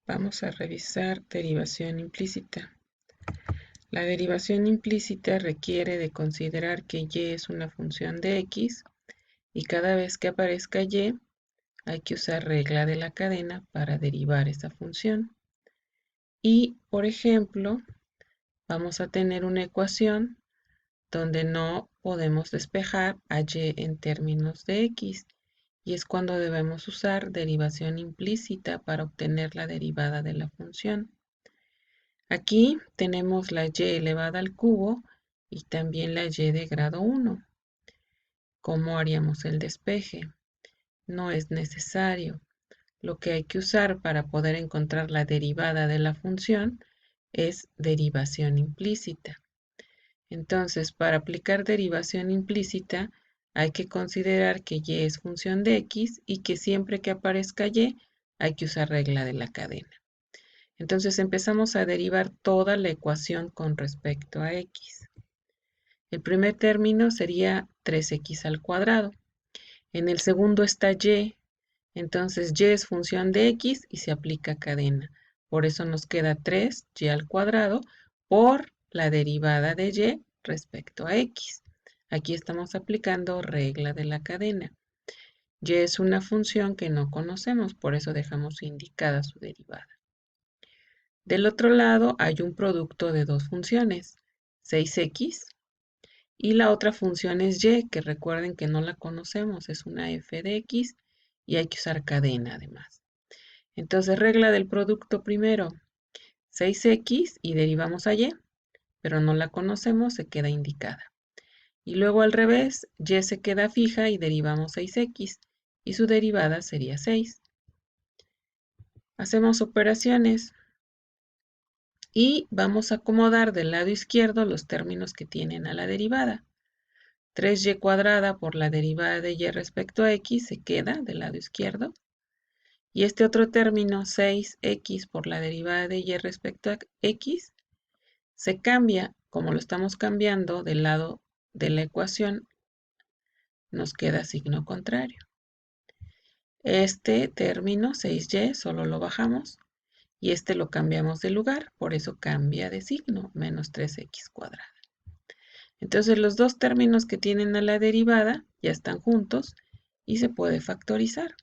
Vamos a revisar derivación implícita. La derivación implícita requiere de considerar que y es una función de x y cada vez que aparezca y hay que usar regla de la cadena para derivar esa función. Y, por ejemplo, vamos a tener una ecuación donde no podemos despejar a y en términos de x y es cuando debemos usar derivación implícita para obtener la derivada de la función. Aquí tenemos la y elevada al cubo y también la y de grado 1. ¿Cómo haríamos el despeje? No es necesario. Lo que hay que usar para poder encontrar la derivada de la función es derivación implícita. Entonces, para aplicar derivación implícita, hay que considerar que y es función de x y que siempre que aparezca y, hay que usar regla de la cadena. Entonces empezamos a derivar toda la ecuación con respecto a x. El primer término sería 3x al cuadrado. En el segundo está y, entonces y es función de x y se aplica cadena. Por eso nos queda 3y al cuadrado por la derivada de y respecto a x. Aquí estamos aplicando regla de la cadena. Y es una función que no conocemos, por eso dejamos indicada su derivada. Del otro lado hay un producto de dos funciones, 6x, y la otra función es y, que recuerden que no la conocemos, es una f de x y hay que usar cadena además. Entonces, regla del producto primero, 6x y derivamos a y, pero no la conocemos, se queda indicada. Y luego al revés, y se queda fija y derivamos 6x y su derivada sería 6. Hacemos operaciones. Y vamos a acomodar del lado izquierdo los términos que tienen a la derivada. 3y cuadrada por la derivada de y respecto a x se queda del lado izquierdo. Y este otro término, 6x por la derivada de y respecto a x, se cambia, como lo estamos cambiando del lado de la ecuación, nos queda signo contrario. Este término, 6y, solo lo bajamos y este lo cambiamos de lugar, por eso cambia de signo, menos 3x cuadrada. Entonces los dos términos que tienen a la derivada ya están juntos y se puede factorizar.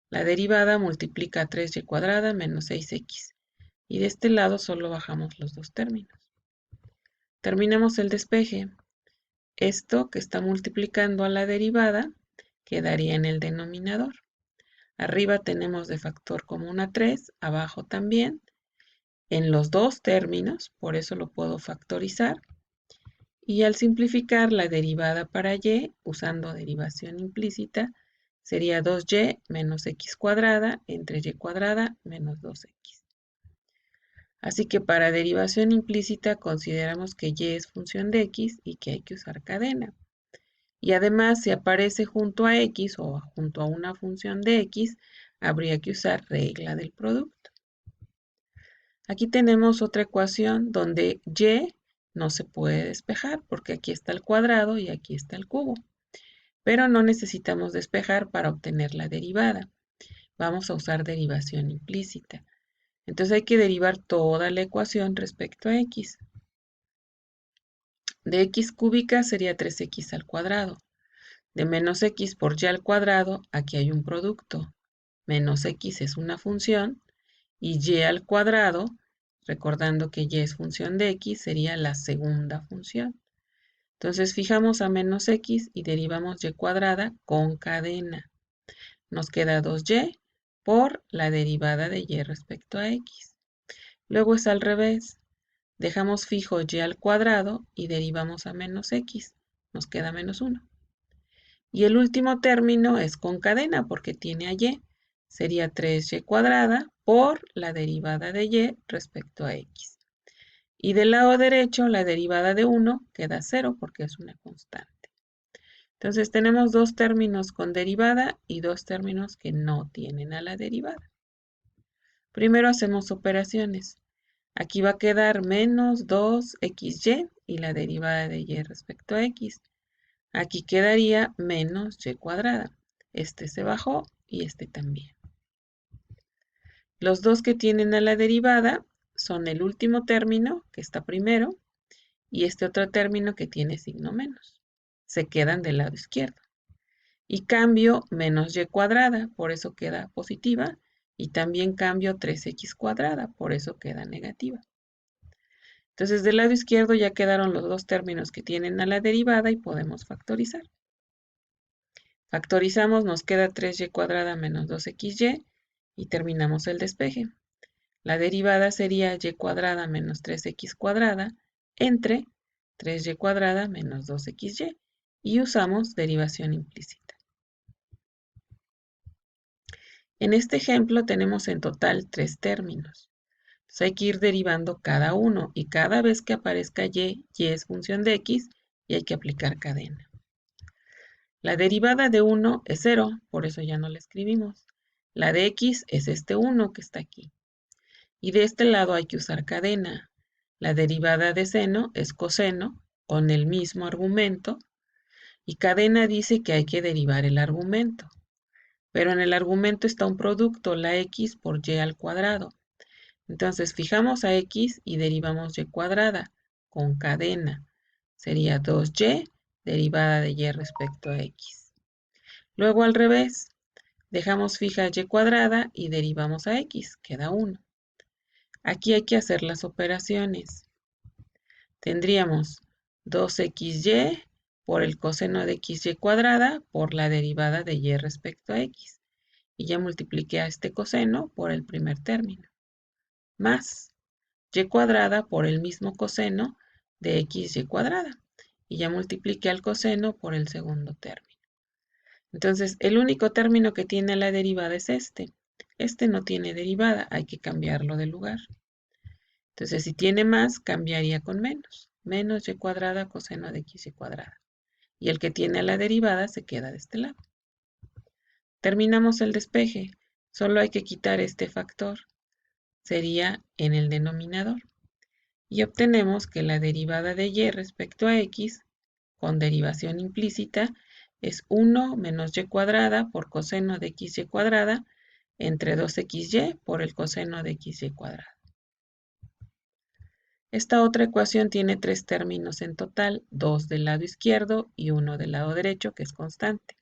La derivada multiplica 3y cuadrada menos 6x. Y de este lado solo bajamos los dos términos. Terminamos el despeje. Esto que está multiplicando a la derivada quedaría en el denominador. Arriba tenemos de factor común a 3, abajo también. En los dos términos, por eso lo puedo factorizar. Y al simplificar la derivada para y, usando derivación implícita, sería 2y menos x cuadrada entre y cuadrada menos 2x. Así que para derivación implícita consideramos que y es función de x y que hay que usar cadena. Y además, si aparece junto a x o junto a una función de x, habría que usar regla del producto. Aquí tenemos otra ecuación donde y no se puede despejar porque aquí está el cuadrado y aquí está el cubo. Pero no necesitamos despejar para obtener la derivada. Vamos a usar derivación implícita. Entonces hay que derivar toda la ecuación respecto a x. De x cúbica sería 3x al cuadrado. De menos x por y al cuadrado, aquí hay un producto. Menos x es una función y y al cuadrado, recordando que y es función de x, sería la segunda función. Entonces fijamos a menos x y derivamos y cuadrada con cadena. Nos queda 2y por la derivada de y respecto a x. Luego es al revés. Dejamos fijo y al cuadrado y derivamos a menos x. Nos queda menos 1. Y el último término es con cadena porque tiene a y. Sería 3y cuadrada por la derivada de y respecto a x. Y del lado derecho, la derivada de 1 queda 0 porque es una constante. Entonces tenemos dos términos con derivada y dos términos que no tienen a la derivada. Primero hacemos operaciones. Aquí va a quedar menos 2xy y la derivada de y respecto a x. Aquí quedaría menos y cuadrada. Este se bajó y este también. Los dos que tienen a la derivada son el último término, que está primero, y este otro término que tiene signo menos. Se quedan del lado izquierdo. Y cambio menos y cuadrada, por eso queda positiva, y también cambio 3x cuadrada, por eso queda negativa. Entonces, del lado izquierdo ya quedaron los dos términos que tienen a la derivada y podemos factorizar. Factorizamos, nos queda 3y cuadrada menos 2xy y terminamos el despeje. La derivada sería y cuadrada menos 3x cuadrada entre 3y cuadrada menos 2xy y usamos derivación implícita. En este ejemplo tenemos en total 3 términos. Entonces hay que ir derivando cada uno y cada vez que aparezca y es función de x y hay que aplicar cadena. La derivada de 1 es 0, por eso ya no la escribimos. La de x es este 1 que está aquí. Y de este lado hay que usar cadena. La derivada de seno es coseno con el mismo argumento y cadena dice que hay que derivar el argumento. Pero en el argumento está un producto, la x por y al cuadrado. Entonces fijamos a x y derivamos y cuadrada con cadena. Sería 2y derivada de y respecto a x. Luego al revés, dejamos fija y cuadrada y derivamos a x, queda 1. Aquí hay que hacer las operaciones. Tendríamos 2xy por el coseno de xy cuadrada por la derivada de y respecto a x. Y ya multipliqué a este coseno por el primer término. Más y cuadrada por el mismo coseno de xy cuadrada. Y ya multipliqué al coseno por el segundo término. Entonces, el único término que tiene la derivada es este. Este no tiene derivada, hay que cambiarlo de lugar. Entonces, si tiene más, cambiaría con menos. Menos y cuadrada coseno de xy cuadrada. Y el que tiene la derivada se queda de este lado. Terminamos el despeje. Solo hay que quitar este factor. Sería en el denominador. Y obtenemos que la derivada de y respecto a x, con derivación implícita, es 1 menos y cuadrada por coseno de xy cuadrada entre 2xy por el coseno de xy cuadrada. Esta otra ecuación tiene 3 términos en total, 2 del lado izquierdo y 1 del lado derecho, que es constante.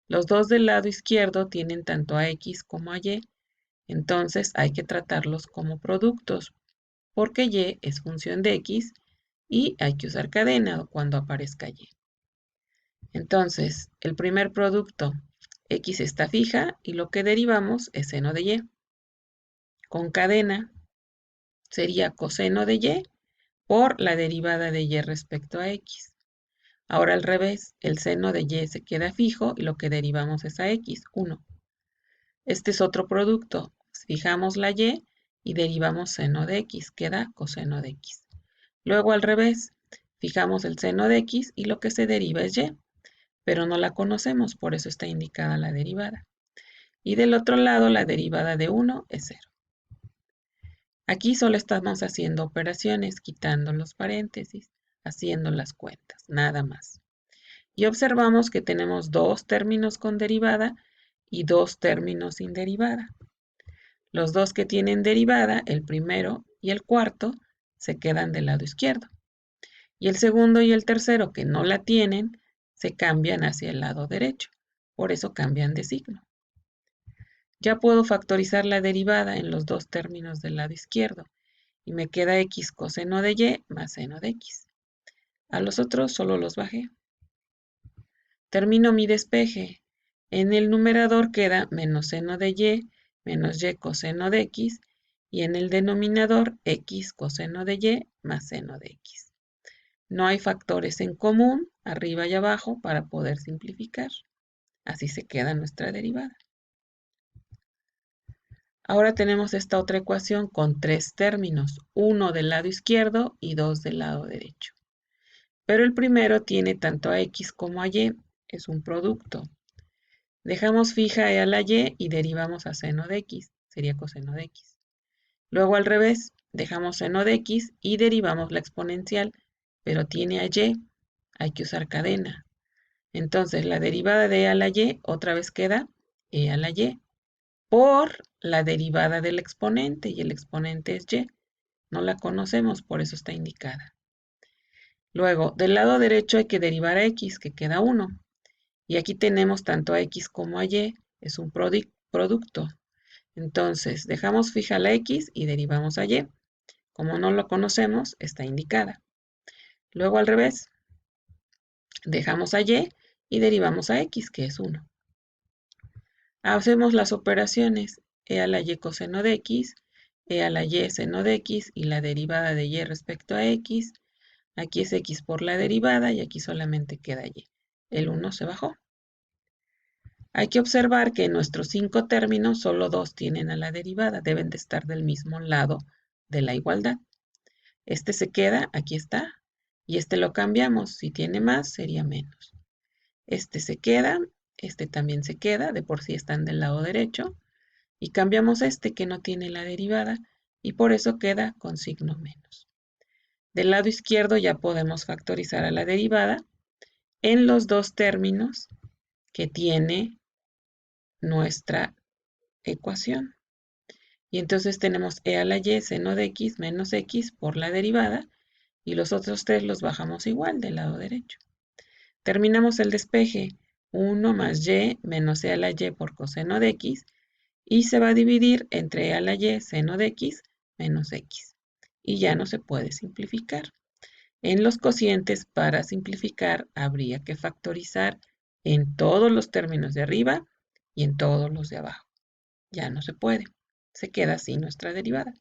Los 2 del lado izquierdo tienen tanto a x como a y, entonces hay que tratarlos como productos, porque y es función de x y hay que usar cadena cuando aparezca y. Entonces, el primer producto, x está fija y lo que derivamos es seno de y. Con cadena sería coseno de y por la derivada de y respecto a x. Ahora al revés, el seno de y se queda fijo y lo que derivamos es a x, 1. Este es otro producto. Fijamos la y derivamos seno de x, queda coseno de x. Luego al revés, fijamos el seno de x y lo que se deriva es y, pero no la conocemos, por eso está indicada la derivada. Y del otro lado, la derivada de 1 es 0. Aquí solo estamos haciendo operaciones, quitando los paréntesis, haciendo las cuentas, nada más. Y observamos que tenemos 2 términos con derivada y 2 términos sin derivada. Los 2 que tienen derivada, el primero y el cuarto, se quedan del lado izquierdo. Y el segundo y el tercero, que no la tienen, se cambian hacia el lado derecho. Por eso cambian de signo. Ya puedo factorizar la derivada en los 2 términos del lado izquierdo. Y me queda x coseno de y más seno de x. A los otros solo los bajé. Termino mi despeje. En el numerador queda menos seno de y menos y coseno de x. Y en el denominador x coseno de y más seno de x. No hay factores en común, arriba y abajo, para poder simplificar. Así se queda nuestra derivada. Ahora tenemos esta otra ecuación con 3 términos, 1 del lado izquierdo y 2 del lado derecho. Pero el primero tiene tanto a x como a y, es un producto. Dejamos fija a la y derivamos a seno de x, sería coseno de x. Luego al revés, dejamos seno de x y derivamos la exponencial, pero tiene a y, hay que usar cadena. Entonces la derivada de e a la y otra vez queda e a la y por la derivada del exponente, y el exponente es y. No la conocemos, por eso está indicada. Luego, del lado derecho hay que derivar a x, que queda 1. Y aquí tenemos tanto a x como a y, es un producto. Entonces, dejamos fija la x y derivamos a y. Como no lo conocemos, está indicada. Luego al revés, dejamos a y derivamos a x, que es 1. Hacemos las operaciones e a la y coseno de x, e a la y seno de x y la derivada de y respecto a x. Aquí es x por la derivada y aquí solamente queda y. El 1 se bajó. Hay que observar que en nuestros 5 términos solo 2 tienen a la derivada, deben de estar del mismo lado de la igualdad. Este se queda, aquí está, y este lo cambiamos, si tiene más sería menos. Este se queda, este también se queda, de por sí están del lado derecho, y cambiamos este que no tiene la derivada, y por eso queda con signo menos. Del lado izquierdo ya podemos factorizar a la derivada en los 2 términos que tiene nuestra ecuación. Y entonces tenemos e a la y seno de x menos x por la derivada, y los otros 3 los bajamos igual del lado derecho. Terminamos el despeje, 1 más y menos e a la y por coseno de x, y se va a dividir entre e a la y seno de x menos x. Y ya no se puede simplificar. En los cocientes, para simplificar, habría que factorizar en todos los términos de arriba y en todos los de abajo. Ya no se puede. Se queda así nuestra derivada.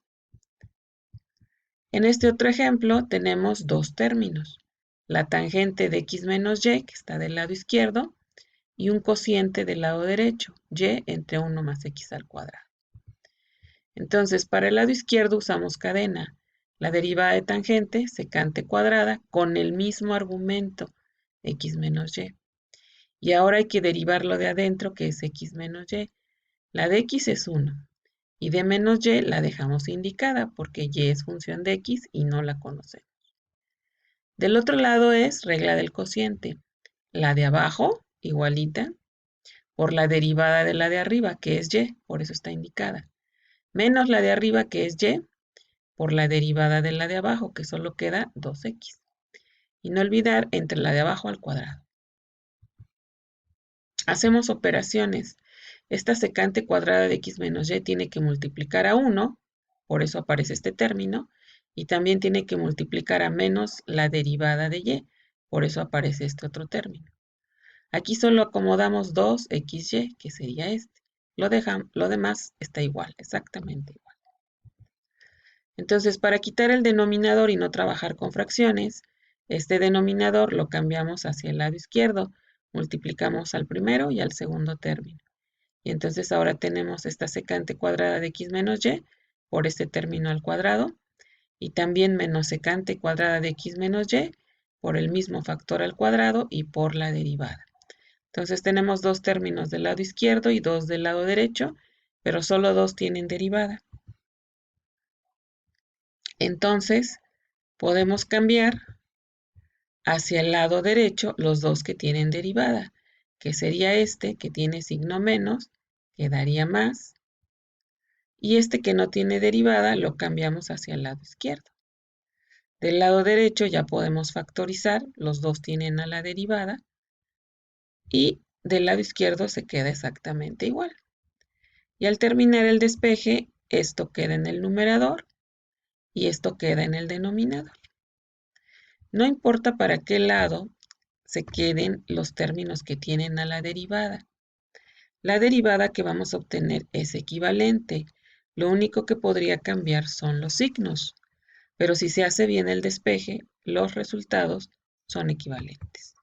En este otro ejemplo tenemos 2 términos. La tangente de x menos y, que está del lado izquierdo, y un cociente del lado derecho, y entre 1 más x al cuadrado. Entonces, para el lado izquierdo usamos cadena. La derivada de tangente, secante cuadrada, con el mismo argumento, x menos y. Y ahora hay que derivarlo de adentro, que es x menos y. La de x es 1. Y de menos y la dejamos indicada, porque y es función de x y no la conocemos. Del otro lado es regla del cociente. La de abajo, igualita, por la derivada de la de arriba, que es y, por eso está indicada. Menos la de arriba, que es y, por la derivada de la de abajo, que solo queda 2x. Y no olvidar entre la de abajo al cuadrado. Hacemos operaciones. Esta secante cuadrada de x menos y tiene que multiplicar a 1, por eso aparece este término, y también tiene que multiplicar a menos la derivada de y, por eso aparece este otro término. Aquí solo acomodamos 2xy, que sería este. Lo demás está igual, exactamente igual. Entonces, para quitar el denominador y no trabajar con fracciones, este denominador lo cambiamos hacia el lado izquierdo. Multiplicamos al primero y al segundo término. Y entonces ahora tenemos esta secante cuadrada de x menos y por este término al cuadrado. Y también menos secante cuadrada de x menos y por el mismo factor al cuadrado y por la derivada. Entonces tenemos 2 términos del lado izquierdo y 2 del lado derecho, pero solo 2 tienen derivada. Entonces podemos cambiar hacia el lado derecho los 2 que tienen derivada, que sería este que tiene signo menos, que daría más, y este que no tiene derivada lo cambiamos hacia el lado izquierdo. Del lado derecho ya podemos factorizar, los 2 tienen a la derivada, y del lado izquierdo se queda exactamente igual. Y al terminar el despeje, esto queda en el numerador y esto queda en el denominador. No importa para qué lado se queden los términos que tienen a la derivada. La derivada que vamos a obtener es equivalente. Lo único que podría cambiar son los signos, pero si se hace bien el despeje, los resultados son equivalentes.